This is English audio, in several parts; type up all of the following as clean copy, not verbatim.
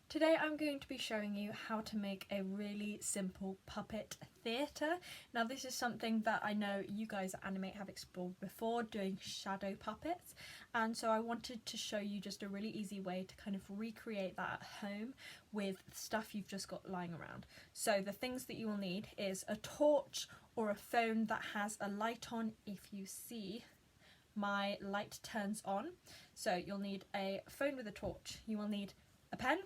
Today I'm going to be showing you how to make a really simple puppet theatre. Now this is something that I know you guys at Animate have explored before, doing shadow puppets, and so I wanted to show you just a really easy way to kind of recreate that at home with stuff you've just got lying around. So the things that you will need is a torch or a phone that has a light on. If you see, my light turns on. So you'll need a phone with a torch. You will need a pen,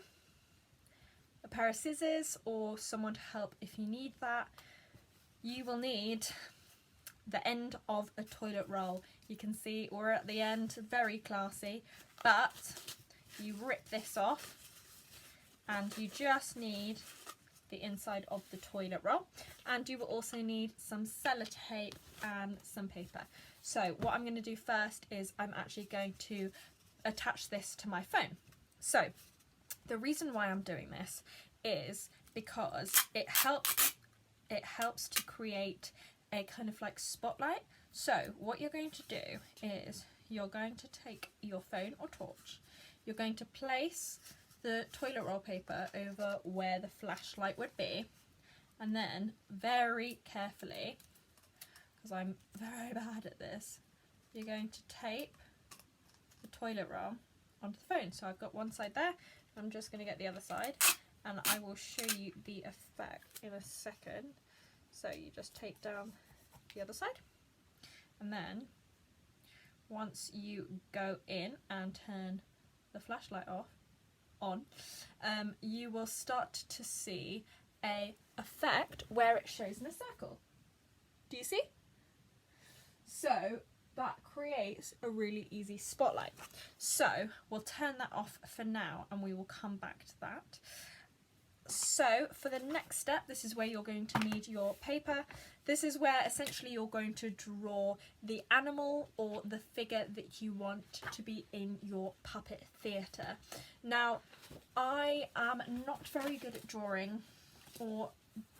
a pair of scissors or someone to help if you need that. You will need the end of a toilet roll. You can see we're at the end, very classy, but you rip this off and you just need the inside of the toilet roll, and you will also need some sellotape and some paper. So what I'm going to do first is I'm actually going to attach this to my phone. So the reason why I'm doing this is because it helps to create a kind of like spotlight. So what you're going to do is you're going to take your phone or torch, you're going to place the toilet roll paper over where the flashlight would be, and then very carefully, because I'm very bad at this, you're going to tape the toilet roll onto the phone. So I've got one side there, I'm just going to get the other side and I will show you the effect in a second. So you just tape down the other side, and then once you go in and turn the flashlight on, you will start to see a effect where it shows in a circle. Do you see? So that creates a really easy spotlight. So we'll turn that off for now and we will come back to that. So for the next step, this is where you're going to need your paper. This is where essentially you're going to draw the animal or the figure that you want to be in your puppet theatre. Now, I am not very good at drawing, or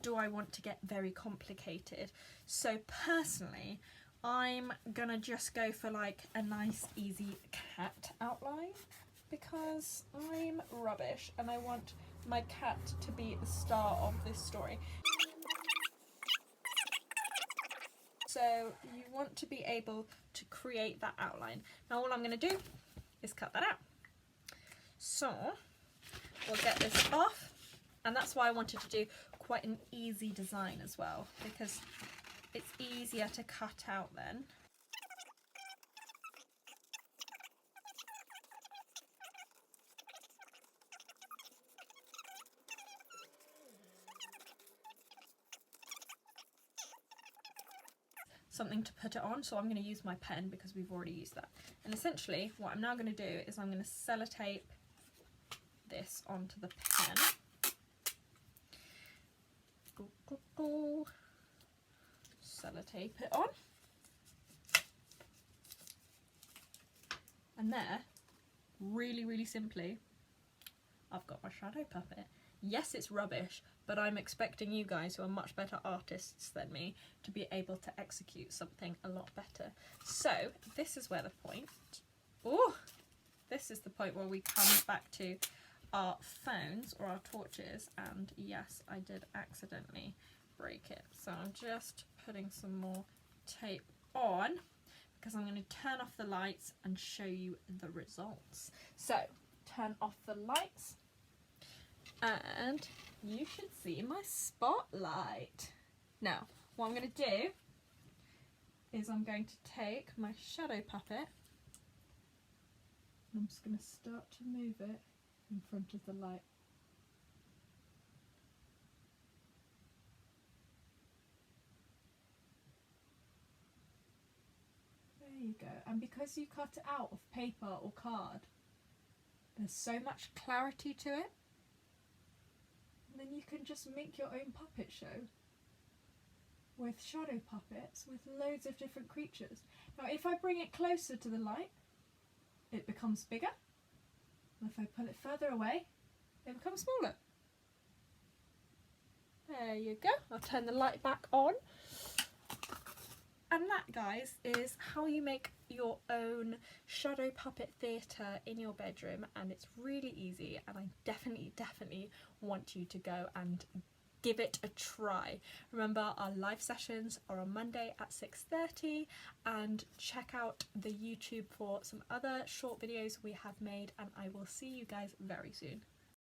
do I want to get very complicated? So personally, I'm gonna just go for like a nice easy cat outline because I'm rubbish and I want my cat to be the star of this story. So you want to be able to create that outline. Now all I'm going to do is cut that out. So we'll get this off, and that's why I wanted to do quite an easy design as well, because it's easier to cut out then. Something to put it on, so I'm going to use my pen because we've already used that. And essentially what I'm now going to do is I'm going to sellotape this onto the pen. Sellotape it on. And there, really simply, I've got my shadow puppet. Yes, it's rubbish, but I'm expecting you guys who are much better artists than me to be able to execute something a lot better. So this is where the point, this is the point where we come back to our phones or our torches, and yes, I did accidentally break it. So I'm just putting some more tape on because I'm going to turn off the lights and show you the results. So turn off the lights, and you should see my spotlight. Now, what I'm going to do is I'm going to take my shadow puppet and I'm just going to start to move it in front of the light. There you go. And because you cut it out of paper or card, there's so much clarity to it. And then you can just make your own puppet show with shadow puppets with loads of different creatures. Now if I bring it closer to the light, it becomes bigger. And if I pull it further away, it becomes smaller. There you go. I'll turn the light back on. And that, guys, is how you make your own shadow puppet theatre in your bedroom, and it's really easy, and I definitely want you to go and give it a try. Remember, our live sessions are on Monday at 6:30, and check out the YouTube for some other short videos we have made, and I will see you guys very soon.